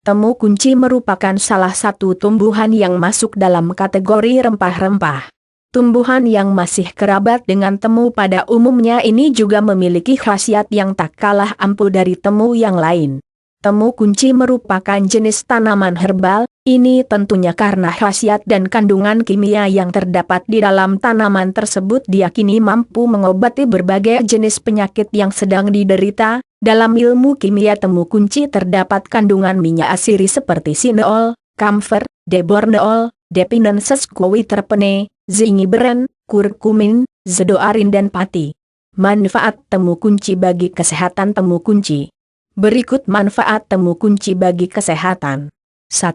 Temu kunci merupakan salah satu tumbuhan yang masuk dalam kategori rempah-rempah. Tumbuhan yang masih kerabat dengan temu pada umumnya ini juga memiliki khasiat yang tak kalah ampuh dari temu yang lain. Temu kunci merupakan jenis tanaman herbal, ini tentunya karena khasiat dan kandungan kimia yang terdapat di dalam tanaman tersebut diyakini mampu mengobati berbagai jenis penyakit yang sedang diderita. Dalam ilmu kimia temu kunci terdapat kandungan minyak asiri seperti sineol, kamfer, deborneol, depinenses quiterpene, zingiberin, kurkumin, zedoarin dan pati. Manfaat temu kunci bagi kesehatan temu kunci. Berikut manfaat temu kunci bagi kesehatan. 1.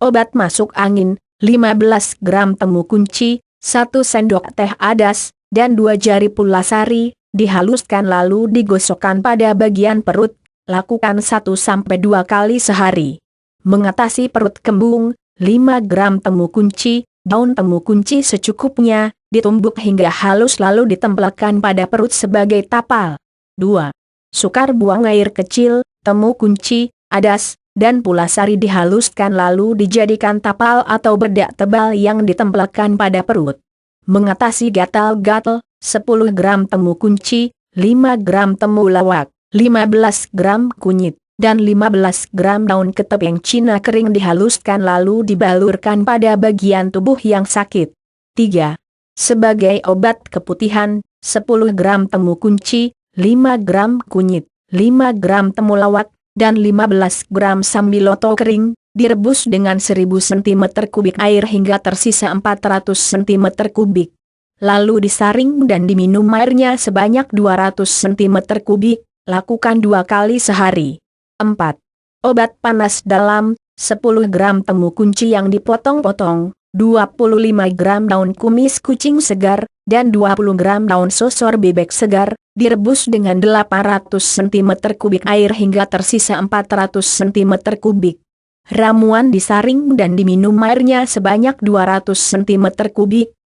Obat masuk angin, 15 gram temu kunci, 1 sendok teh adas, dan 2 jari pulasari, dihaluskan lalu digosokkan pada bagian perut, lakukan 1-2 kali sehari. Mengatasi perut kembung, 5 gram temu kunci, daun temu kunci secukupnya, ditumbuk hingga halus lalu ditempelkan pada perut sebagai tapal. 2. Sukar buang air kecil, temu kunci, adas, dan pulasari dihaluskan lalu dijadikan tapal atau bedak tebal yang ditempelkan pada perut. Mengatasi gatal-gatal, 10 gram temu kunci, 5 gram temu lawak, 15 gram kunyit, dan 15 gram daun ketepeng Cina kering dihaluskan lalu dibalurkan pada bagian tubuh yang sakit. 3. Sebagai obat keputihan, 10 gram temu kunci, 5 gram kunyit, 5 gram temulawak, dan 15 gram sambiloto kering, direbus dengan 1000 cm3 air hingga tersisa 400 cm3. Lalu disaring dan diminum airnya sebanyak 200 cm3, lakukan 2 kali sehari. 4. Obat panas dalam, 10 gram temu kunci yang dipotong-potong, 25 gram daun kumis kucing segar, dan 20 gram daun sosor bebek segar, direbus dengan 800 cm3 air hingga tersisa 400 cm3. Ramuan disaring dan diminum airnya sebanyak 200 cm3,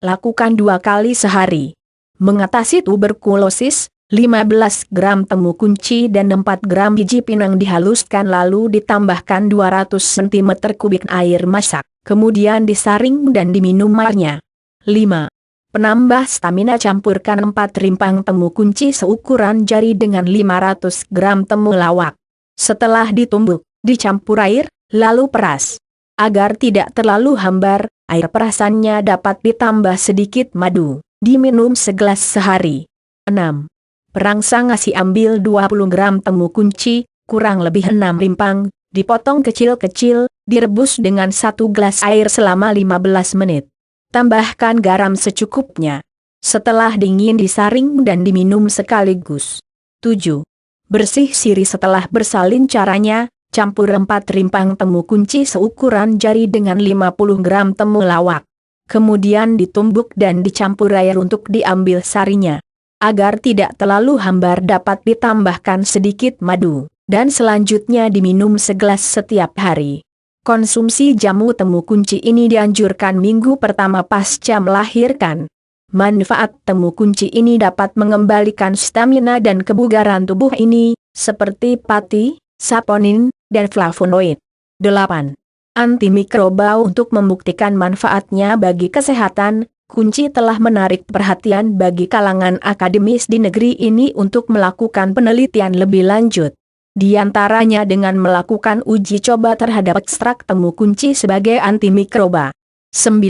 lakukan 2 kali sehari. Mengatasi tuberkulosis, 15 gram temu kunci dan 4 gram biji pinang dihaluskan lalu ditambahkan 200 cm3 air masak, kemudian disaring dan diminum airnya. 5. Penambah stamina campurkan 4 rimpang temu kunci seukuran jari dengan 500 gram temu lawak. Setelah ditumbuk, dicampur air, lalu peras. Agar tidak terlalu hambar, air perasannya dapat ditambah sedikit madu, diminum segelas sehari. 6. Perangsang ASI ambil 20 gram temu kunci, kurang lebih 6 rimpang, dipotong kecil-kecil, direbus dengan 1 gelas air selama 15 menit. Tambahkan garam secukupnya. Setelah dingin disaring dan diminum sekaligus. 7. Bersih sirih setelah bersalin caranya, campur 4 rimpang temu kunci seukuran jari dengan 50 gram temu lawak. Kemudian ditumbuk dan dicampur air untuk diambil sarinya. Agar tidak terlalu hambar dapat ditambahkan sedikit madu, dan selanjutnya diminum segelas setiap hari. Konsumsi jamu temu kunci ini dianjurkan minggu pertama pasca melahirkan. Manfaat temu kunci ini dapat mengembalikan stamina dan kebugaran tubuh ini, seperti pati, saponin, dan flavonoid. 8. Antimikroba. Untuk membuktikan manfaatnya bagi kesehatan, kunci telah menarik perhatian bagi kalangan akademis di negeri ini untuk melakukan penelitian lebih lanjut. Di antaranya dengan melakukan uji coba terhadap ekstrak temu kunci sebagai antimikroba. 9.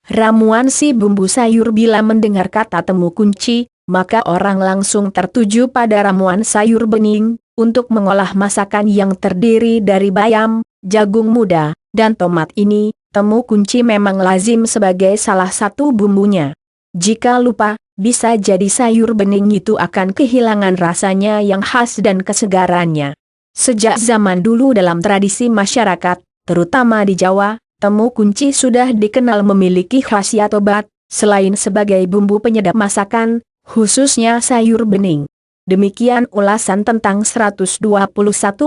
Ramuan si bumbu sayur. Bila mendengar kata temu kunci, maka orang langsung tertuju pada ramuan sayur bening, untuk mengolah masakan yang terdiri dari bayam, jagung muda, dan tomat ini. Temu kunci memang lazim sebagai salah satu bumbunya. Jika lupa, bisa jadi sayur bening itu akan kehilangan rasanya yang khas dan kesegarannya. Sejak zaman dulu dalam tradisi masyarakat, terutama di Jawa, temu kunci sudah dikenal memiliki khasiat obat, selain sebagai bumbu penyedap masakan, khususnya sayur bening. Demikian ulasan tentang 121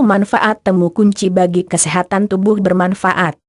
manfaat temu kunci bagi kesehatan tubuh bermanfaat.